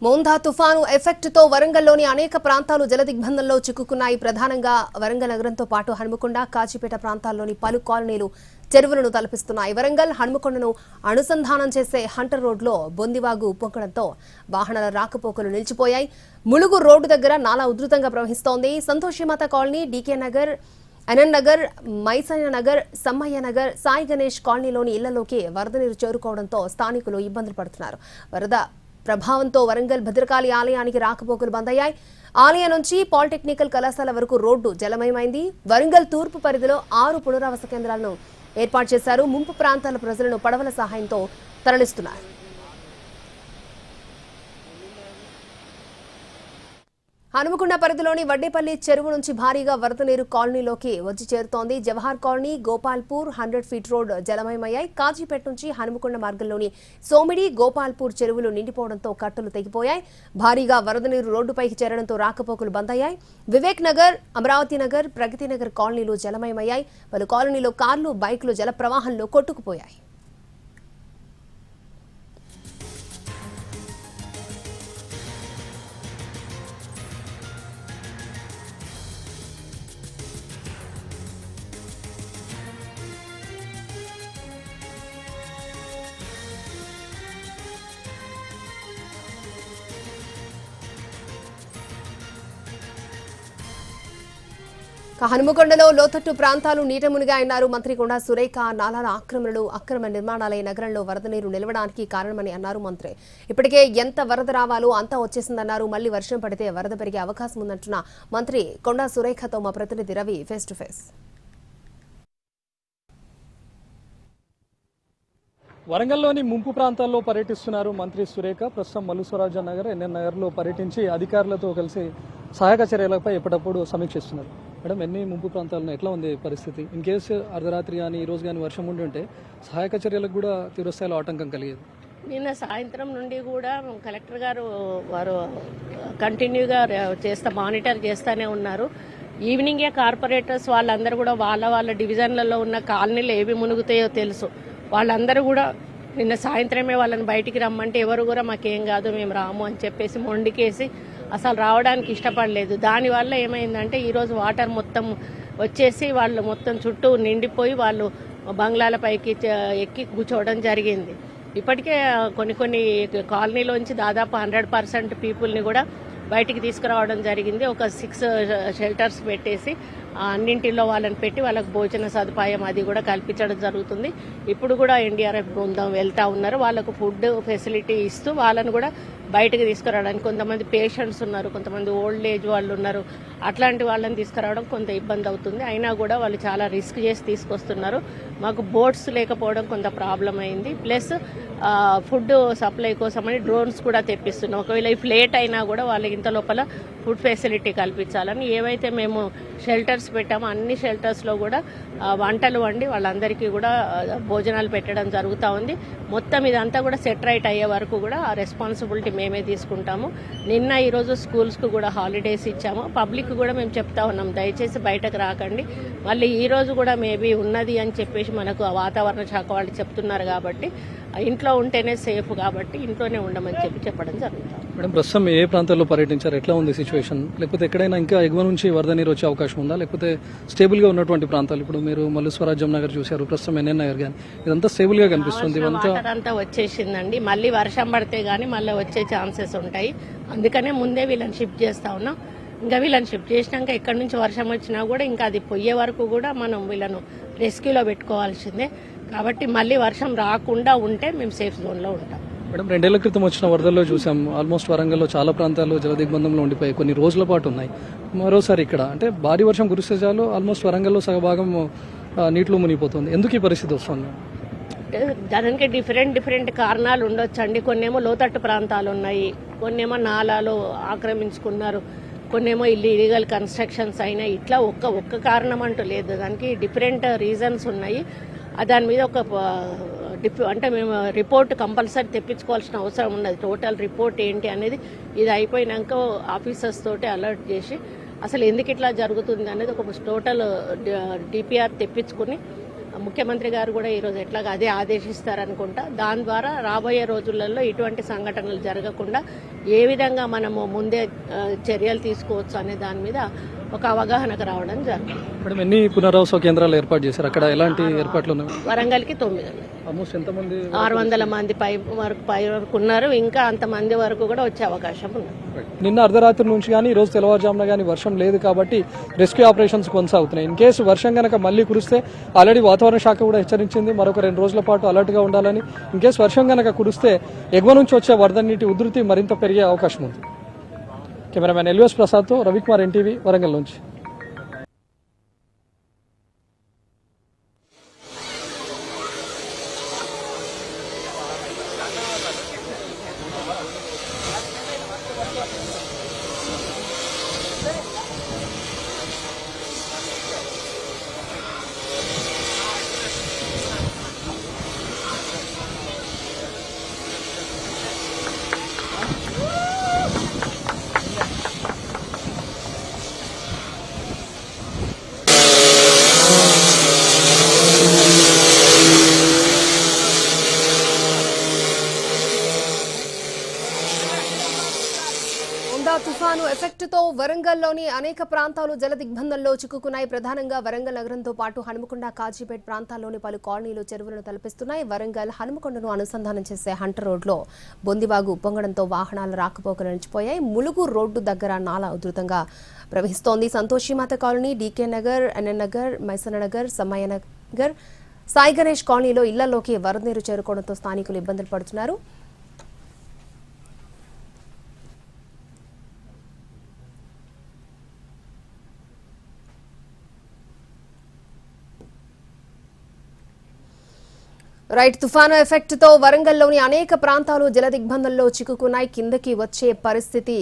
మోందా తుఫాను ఎఫెక్ట్తో వరంగల్లోని అనేక ప్రాంతాలు జలదిగ్బంధంలో చిక్కుకున్నాయి. ప్రధానంగా వరంగల్ నగరంతో పాటు హనుమకొండ, కాజీపేట ప్రాంతాల్లోని పలు కాలనీలు చెరువులను తలపిస్తున్నాయి. వరంగల్ హనుమకొండను అనుసంధానం చేసే హంటర్ రోడ్లో బొందివాగు ఉప్పొంగడంతో వాహనాల రాకపోకలు నిలిచిపోయాయి. ములుగు రోడ్డు దగ్గర నాలా ఉధృతంగా ప్రవహిస్తోంది. సంతోషిమాత కాలనీ, డీకే నగర్, అనంత్ నగర్, మైసయ్య నగర్, సమ్మయ్య నగర్, సాయి గణేష్ కాలనీలోని ఇళ్లలోకి వరద నీరు చేరుకోవడంతో స్థానికులు ఇబ్బందులు పడుతున్నారు. వరద ప్రభావంతో వరంగల్ భద్రకాళి ఆలయానికి రాకపోకలు బందయ్యాయి. ఆలయం నుంచి పాలిటెక్నికల్ కళాశాల వరకు రోడ్డు జలమయమైంది. వరంగల్ తూర్పు పరిధిలో 6 పునరావాస కేంద్రాలను ఏర్పాటు చేశారు. ముంపు ప్రాంతాల ప్రజలను పడవల సహాయంతో తరలిస్తున్నారు. హనుమకొండ పరిధిలోని వడ్డేపల్లి చెరువు నుంచి భారీగా వరద నీరు కాలనీలోకి వచ్చి చేరుతోంది. Jawahar colony, Gopalpur, 100 feet road జలమయమయ్యాయి. కాజీపేట నుంచి హనుమకొండ మార్గంలోని సోమిడి, గోపాల్పూర్ చెరువులు నిండిపోవడంతో కట్టలు తెగిపోయాయి. భారీగా వరద నీరు రోడ్డుపైకి చేరడంతో రాకపోకలు బందయ్యాయి. వివేక్ నగర్, అమరావతి నగర్, ప్రగతి నగర్ కాలనీలు జలమయమయ్యాయి. పలు కాలనీలో కార్లు, బైక్లు జల ప్రవాహంలో కొట్టుకుపోయాయి. హనుమకొండలో లోతట్టు ప్రాంతాలు నీట మునిగాయన్నారు మంత్రి కొండా సురేఖ. నాలాల ఆక్రమణలు, అక్రమ నిర్మాణాలే నగరంలో వరద నీరు నిలవడానికి కారణమని అన్నారు మంత్రి. ఇప్పటికే ఎంత వరద రావాలో అంతా వచ్చేసిందన్నారు. మళ్లీ వర్షం పడితే వరద పెరిగే అవకాశం ఉందంటున్న మంత్రి కొండా సురేఖతో మా ప్రతినిధి రవి ఫేస్ టు ఫేస్. వరంగల్లోని ముంపు ప్రాంతాల్లో పర్యటిస్తున్నారు మంత్రి సురేఖ. ప్రస్తుతం మల్లుస్వరాజ నగర్, ఎన్ఎన్ నగర్లో పర్యటించి అధికారులతో కలిసి సహాయక చర్యలపై ఎప్పటికప్పుడు సమీక్షిస్తున్నారు. మేడం, ఎన్ని ముంపు ప్రాంతాలను ఎట్లా ఉంది పరిస్థితి? ఇన్ కేసు అర్ధరాత్రి కానీ ఈరోజు కానీ వర్షం ఉండి ఉంటే సహాయక చర్యలకు కూడా తీవ్రస్థాయిలో ఆటంకం కలిగేది. నిన్న సాయంత్రం నుండి కూడా కలెక్టర్ గారు వారు కంటిన్యూగా మానిటర్ చేస్తూనే ఉన్నారు. ఈవినింగే కార్పొరేటర్స్ వాళ్ళందరూ కూడా వాళ్ళ డివిజన్లలో ఉన్న కాలనీలు ఏవి మునుగుతాయో తెలుసు. వాళ్ళందరూ కూడా నిన్న సాయంత్రమే వాళ్ళని బయటికి రమ్మంటే ఎవరు కూడా మాకేం కాదు, మేము రాము అని చెప్పేసి మొండికేసి అసలు రావడానికి ఇష్టపడలేదు. దానివల్ల ఏమైందంటే ఈరోజు వాటర్ మొత్తం వచ్చేసి వాళ్ళు మొత్తం చుట్టూ నిండిపోయి వాళ్ళు బంగ్లాల పైకి ఎక్కి కూర్చోవడం జరిగింది. ఇప్పటికే కొన్ని కాలనీలోంచి దాదాపు 100% పీపుల్ని కూడా బయటికి తీసుకురావడం జరిగింది. ఒక 6 షెల్టర్స్ పెట్టేసి అన్నింటిలో వాళ్ళని పెట్టి వాళ్ళకు భోజన సదుపాయం అది కూడా కల్పించడం జరుగుతుంది. ఇప్పుడు కూడా ఎన్డీఆర్ఎఫ్ బృందం వెళ్తా ఉన్నారు. వాళ్ళకు ఫుడ్ ఫెసిలిటీ ఇస్తూ వాళ్ళను కూడా బయటకు తీసుకురావడానికి, కొంతమంది పేషెంట్స్ ఉన్నారు, కొంతమంది ఓల్డ్ ఏజ్ వాళ్ళు ఉన్నారు, అట్లాంటి వాళ్ళని తీసుకురావడం కొంత ఇబ్బంది అవుతుంది. అయినా కూడా వాళ్ళు చాలా రిస్క్ చేసి తీసుకొస్తున్నారు. మాకు బోట్స్ లేకపోవడం కొంత ప్రాబ్లం అయింది. ప్లస్ ఫుడ్ సప్లై కోసమని డ్రోన్స్ కూడా తెప్పిస్తున్నాం. ఒకవేళ ఇఫ్ లేట్ అయినా కూడా వాళ్ళకి ఇంత లోపల ఫుడ్ ఫెసిలిటీ కల్పించాలని ఏవైతే మేము షెల్టర్స్ పెట్టామో అన్ని షెల్టర్స్లో కూడా వంటలు వండి వాళ్ళందరికీ కూడా భోజనాలు పెట్టడం జరుగుతూ ఉంది. మొత్తం ఇదంతా కూడా సెట్ రైట్ అయ్యే వరకు కూడా ఆ రెస్పాన్సిబిలిటీ మేమే తీసుకుంటాము. నిన్న ఈరోజు స్కూల్స్కు కూడా హాలిడేస్ ఇచ్చాము. పబ్లిక్ కూడా మేము చెప్తా ఉన్నాం, దయచేసి బయటకు రాకండి. మళ్ళీ ఈరోజు కూడా మేబీ ఉన్నది అని చెప్పేసి మనకు వాతావరణ శాఖ వాళ్ళు చెప్తున్నారు. కాబట్టి ఇంట్లో ఉంటేనే సేఫ్, కాబట్టి ఇంట్లోనే ఉండమని చెప్పడం జరుగుతుంది. మేడం, ప్రస్తుతం ఏ ప్రాంతాల్లో పర్యటించారు? ఎట్లా ఉంది సిచ్యువేషన్? లేకపోతే ఎక్కడైనా ఇంకా ఎగువ నుంచి వరద నీరు వచ్చే అవకాశం ఉందా? లేకపోతే స్టేబుల్గా ఉన్నటువంటి ప్రాంతాలు, ఇప్పుడు మీరు మల్లుస్వరాజ్యం నగర్ చూశారు, ప్రస్తుతం ఎన్ఎన్ నగర్ కానీ ఇదంతా స్టేబుల్గా కనిపిస్తుంది. అంతా వచ్చేసిందండి. మళ్ళీ వర్షం పడితే గానీ మళ్ళీ వచ్చే ఛాన్సెస్ ఉంటాయి. అందుకనే ముందే వీళ్ళని షిఫ్ట్ చేస్తా ఉన్నాం. ఇంకా వీళ్ళని షిఫ్ట్ చేసినాక ఎక్కడి నుంచి వర్షం వచ్చినా కూడా ఇంకా అది పోయే వరకు కూడా మనం వీళ్ళను రెస్క్యూలో పెట్టుకోవాల్సిందే. కాబట్టి మళ్ళీ వర్షం రాకుండా ఉంటే మేము సేఫ్ జోన్లో ఉంటాం. మేడం, 2 ఏళ్ల క్రితం వచ్చిన వరదల్లో చూసాం, ఆల్మోస్ట్ వరంగల్లో చాలా ప్రాంతాలు జలదిగ్బంధంలో ఉండిపోయి కొన్ని రోజుల పాటు ఉన్నాయి. మరోసారి ఇక్కడ అంటే భారీ వర్షం కురిస్తే చాలు ఆల్మోస్ట్ వరంగల్లో సగభాగం నీటిలో మునిగిపోతుంది. ఎందుకు ఈ పరిస్థితి వస్తుంది? దానికి డిఫరెంట్ కారణాలు ఉండొచ్చండి. కొన్నేమో లోతట్టు ప్రాంతాలు ఉన్నాయి, కొన్నేమో నాలాలు ఆక్రమించుకున్నారు, కొన్నేమో ఇల్లీగల్ కన్స్ట్రక్షన్స్ అయినాయి. ఇట్లా ఒక్క కారణం అంటూ లేదు, దానికి డిఫరెంట్ రీజన్స్ ఉన్నాయి. దాని మీద అంటే మేము రిపోర్ట్ కంపల్సరీ తెప్పించుకోవాల్సిన అవసరం ఉన్నది. టోటల్ రిపోర్ట్ ఏంటి అనేది ఇది అయిపోయినాక ఆఫీసర్స్ తోటి అలర్ట్ చేసి అసలు ఎందుకు ఇట్లా జరుగుతుంది అనేది ఒక టోటల్ డిపిఆర్ తెప్పించుకుని ముఖ్యమంత్రి గారు కూడా ఈరోజు ఎట్లాగా అదే ఆదేశిస్తారనుకుంటా. దాని ద్వారా రాబోయే రోజులలో ఇటువంటి సంఘటనలు జరగకుండా ఏ విధంగా మనము ముందే చర్యలు తీసుకోవచ్చు అనే దాని మీద ఒక అవగాహనకు రావడం జరిగింది. మేడం, ఎన్ని పునరావాస కేంద్రాలు ఏర్పాటు చేశారు? అక్కడ ఎలాంటి ఏర్పాట్లు ఉన్నాయి? వరంగల్కి 9 ఆల్మోస్ట్ ఎంతమంది? 600 మంది పై వరకు ఉన్నారు. ఇంకా అంతమంది వరకు కూడా వచ్చే అవకాశం ఉంది. నిన్న అర్ధరాత్రి నుంచి కానీ ఈరోజు తెల్లవారుజామున కానీ వర్షం లేదు కాబట్టి రెస్క్యూ ఆపరేషన్స్ కొనసాగుతున్నాయి. ఇన్ కేసు వర్షం కనుక మళ్ళీ కురిస్తే ఆల్రెడీ వాతావరణ శాఖ కూడా హెచ్చరించింది మరొక 2 రోజుల పాటు అలర్ట్గా ఉండాలని. ఇన్ కేసు వర్షం కనుక కురిస్తే ఎగువ నుంచి వచ్చే వరద నీటి ఉధృతి మరింత పెరిగే అవకాశం ఉంది. కెమెరామ్యాన్ ఎల్విఎస్ ప్రసాద్తో రవికుమార్, ఎన్టీవీ, వరంగల్ నుంచి. తుఫాను ఎఫెక్ట్తో వరంగల్లోని అనేక ప్రాంతాలు జల దిగ్బంధంలో చిక్కుకున్నాయి. ప్రధానంగా వరంగల్ నగరంతో పాటు హనుమకొండ, కాజీపేట్ ప్రాంతాల్లోని పలు కాలనీలు చెరువులను తలపిస్తున్నాయి. వరంగల్ హనుమకొండను అనుసంధానం చేసే హంటర్ రోడ్లో బొందివాగు ఉప్పొంగడంతో వాహనాల రాకపోకలు నిలిచిపోయాయి. ములుగు రోడ్డు దగ్గర నాలా ఉధృతంగా ప్రవహిస్తోంది. Santoshimata colony, DK Nagar, NN Nagar, Maisana Nagar, Sammaiah Nagar, Sai Ganesh కాలనీలో ఇళ్లలోకి వరద నీరు చేరుకోవడంతో స్థానికులు ఇబ్బందులు పడుతున్నారు. రైట్, తుఫాను ఎఫెక్ట్ తో వరంగల్లోని అనేక ప్రాంతాలు జల దిగ్బంధంలో చిక్కుకున్నాయి. కిందకి వచ్చే పరిస్థితి